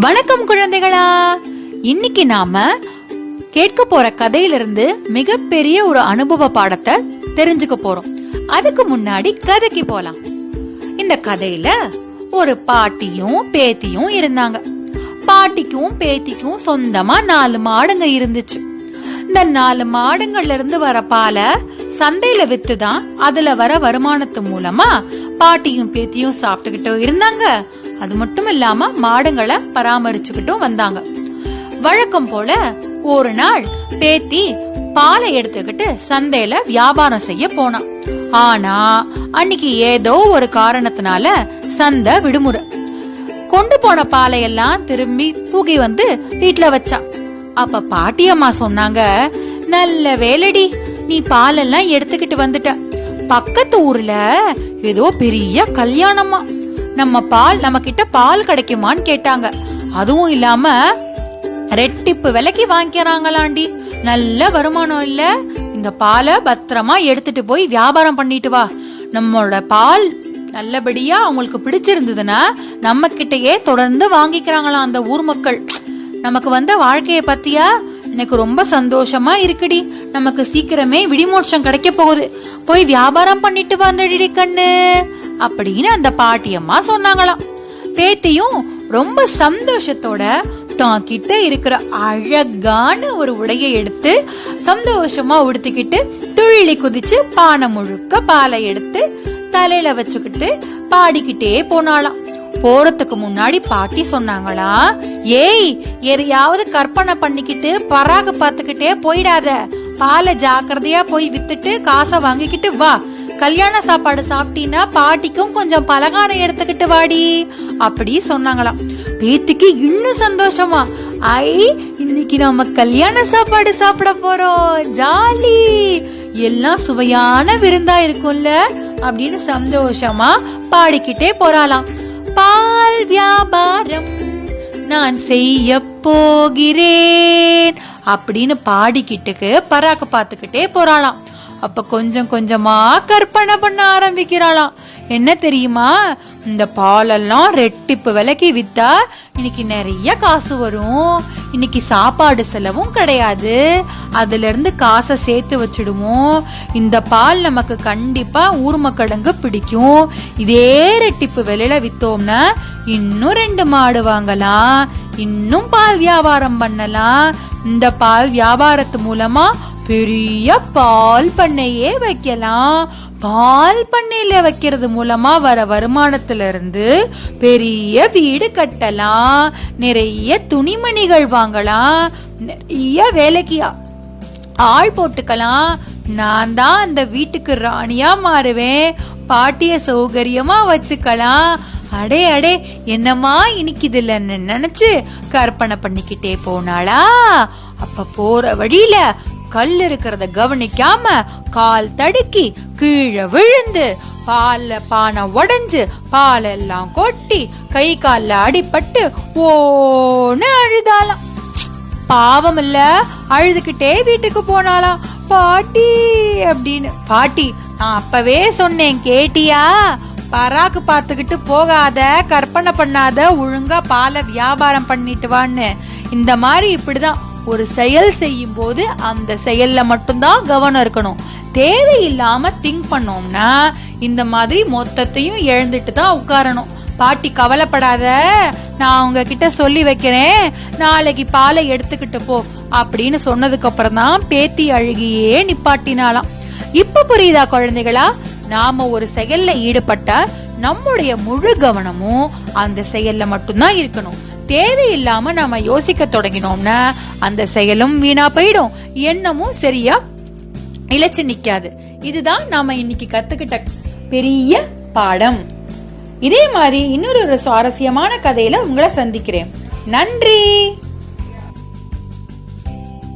வணக்கம் குழந்தைகளா. இன்னைக்கு நாம கேட்க போற கதையிலிருந்து மிகப்பெரிய ஒரு அனுபவ பாடத்தை தெரிஞ்சுக்க போறோம். அதுக்கு முன்னாடி கதைக்கு போலாம். இந்த கதையில ஒரு பாட்டியும் பேத்தியும் இருந்தாங்க. பாட்டிக்கும் பேத்திக்கும் சொந்தமா 4 மாடுங்க இருந்துச்சு. இந்த 4 மாடுங்கள்ல இருந்து வர பாலை சந்தையில வித்துதான் அதுல வர வருமானத்து மூலமா பாட்டியும் பேத்தியும் சாப்பிட்டுக்கிட்டு இருந்தாங்க. அது மட்டும் இல்லாம மாடுங்களை பராமரிச்சுக்கிட்டும் வந்தாங்க. வழக்கம் போல ஒரு நாள் பேத்தி பாலை எடுத்துக்கிட்டு சந்தையில வியாபாரம் செய்ய போனான். ஆனா அன்னைக்கு ஏதோ ஒரு காரணத்தினால சந்தை விடுமுறை. கொண்டு போன பாலையெல்லாம் திரும்பி தூக்கி வந்து வீட்டுல வச்சா. அப்ப பாட்டியம்மா சொன்னாங்க, நல்ல வேலைடி, நீ பாலெல்லாம் எடுத்துக்கிட்டு வந்துட்ட. பக்கத்து ஊர்ல ஏதோ பெரிய கல்யாணமா, நம்ம கிட்ட பால் கிடைக்குமான்னு கேட்டாங்க. அதுவும் இல்லாம ரெட்டிப்பு விலைக்கு வாங்கிக்கிறாங்களாண்டி. நல்ல வருமானம் இல்ல. இந்த பாலை பத்திரமா எடுத்துட்டு போய் வியாபாரம் பண்ணிட்டு வா. நம்மளோட பால் நல்லபடியா அவங்களுக்கு பிடிச்சிருந்ததுன்னா நம்ம கிட்டயே தொடர்ந்து வாங்கிக்கிறாங்களாம் அந்த ஊர் மக்கள். நமக்கு வந்த வாழ்க்கைய பத்தியா எனக்கு ரொம்ப சந்தோஷமா இருக்குடி. நமக்கு சீக்கிரமே விடிமோட்சம் கிடைக்க போகுது. போய் வியாபாரம் பண்ணிட்டு வந்துடி கண்ணு அப்படின்னு அந்த பாட்டியம்மா சொன்னாங்களாம். பேத்தியும் ரொம்ப சந்தோஷத்தோட தான் கிட்ட இருக்கிற அழகான ஒரு உடையை எடுத்து சந்தோஷமா உடுத்திக்கிட்டு துள்ளி குதிச்சு பானை முழுக்க பாலை எடுத்து தலையில வச்சுக்கிட்டு பாடிக்கிட்டே போனாலாம். போறதுக்கு முன்னாடி பாட்டி சொன்னாங்களா, ஏய், எதையாவது கற்பனை பண்ணிக்கிட்டு பராக பார்த்துக்கிட்டே போயிடாத. பாலை ஜாக்கிரதையா போய் வித்துட்டு காசை வாங்கிக்கிட்டு வா. கல்யாண சாப்பாடு சாப்பிட்டீன்னா பாட்டிக்கும் கொஞ்சம் பலகாரம் எடுத்துக்கிட்டு வாடி அப்படி சொன்னாங்களாம். பேத்திக்கு இன்னும் சந்தோஷமா, ஐ, இன்னைக்கு நம்ம கல்யாண சாப்பாடு சாப்பிட போறோம், ஜாலி, எல்லாம் சுவையான விருந்தா இருக்கும்ல அப்படின்னு சந்தோஷமா பாடிக்கிட்டே போறாளாம். பால் வியாபாரம் நான் செய்ய போகிறேன் அப்படின்னு பாடிக்கிட்டுக்கு பராக்கு பார்த்துக்கிட்டே போறாளாம். அப்ப கொஞ்சம் கொஞ்சமா கற்பனை பண்ண ஆரம்பிக்கிறாளாம். என்ன தெரியுமா, இந்த பாலெல்லாம் ரெட்டிப்பு விலைக்கு வித்தா இன்னைக்கு நிறைய காசு வரும். இன்னைக்கு சாப்பாடு செலவும் கிடையாது. அதுல இருந்து காசை சேர்த்து வச்சிடுவோம். இந்த பால் நமக்கு கண்டிப்பா ஊர் மக்களுக்கு பிடிக்கும். இதே ரெட்டிப்பு விலையில வித்தோம்னா இன்னும் 2 மாடு வாங்கலாம், இன்னும் பால் வியாபாரம் பண்ணலாம். இந்த பால் வியாபாரத்து மூலமா பெரிய பால் பண்ணையே வைக்கலாம். பால் பண்ணையில வைக்கிறது மூலமா வர வருமானத்துல இருந்து பெரிய வீடு கட்டலாம், நிறைய துணிமணிகள் வாங்கலாம், நிறைய வேலைக்கு ஆள் போட்டுக்கலாம். நான் தான் அந்த வீட்டுக்கு ராணியா மாறுவேன். பாட்டிய சௌகரியமா வச்சுக்கலாம். அடே அடே, என்னமா இனிக்குதுல நினைச்சு கற்பனை பண்ணிக்கிட்டே போனாளா. அப்ப போற வழியில கல் இருக்கிறத கவனிக்காம கால் தடுக்கி கீழே விழுந்து பானை உடைஞ்சு பாலெல்லாம் கொட்டி கை கால்ல அடிபட்டு ஓன்னு அழுதாலாம். பாவம் இல்ல, அழுதுகிட்டே வீட்டுக்கு போனாலாம். பாட்டி அப்படின்னு. பாட்டி, நான் அப்பவே சொன்னேன் கேட்டியா, பராக்கு பார்த்துக்கிட்டு போகாத, கற்பனை பண்ணாத, ஒழுங்கா பாலை வியாபாரம் பண்ணிட்டு வான்னு. இந்த மாதிரி இப்படிதான் ஒரு செயல் செய்யும் போது அந்த செயல்ல மட்டும்தான் கவனம் இருக்கணும். தேவையில்லாம திங்க் பண்ணோம்னா இந்த மாதிரி மொத்தத்தையும் இழந்துட்டு தான் உட்காரணும். பாட்டி கவலைப்படாத, நான் அவங்க கிட்ட சொல்லி வைக்கிறேன், நாளைக்கு பாலை எடுத்துக்கிட்டு போ அப்படின்னு சொன்னதுக்கு அப்புறம் தான் பேத்தி அழுகியே நிப்பாட்டினாலாம். இப்ப புரியுதா குழந்தைகளா? நாம ஒரு செயல்ல ஈடுபட்டா நம்முடைய முழு கவனமும் அந்த செயல்ல மட்டும்தான் இருக்கணும். தேவையில்லாம நாம யோசிக்க தொடங்கினோம்னா அந்த செயலும் வீணா போயிடும், எண்ணமும் சரியா இழைச்சு நிக்காது. இதுதான் நாம இன்னைக்கு கத்துக்கிட்ட பெரிய பாடம். இதே மாதிரி இன்னொரு சுவாரஸ்யமான கதையில உங்களை சந்திக்கிறேன். நன்றி.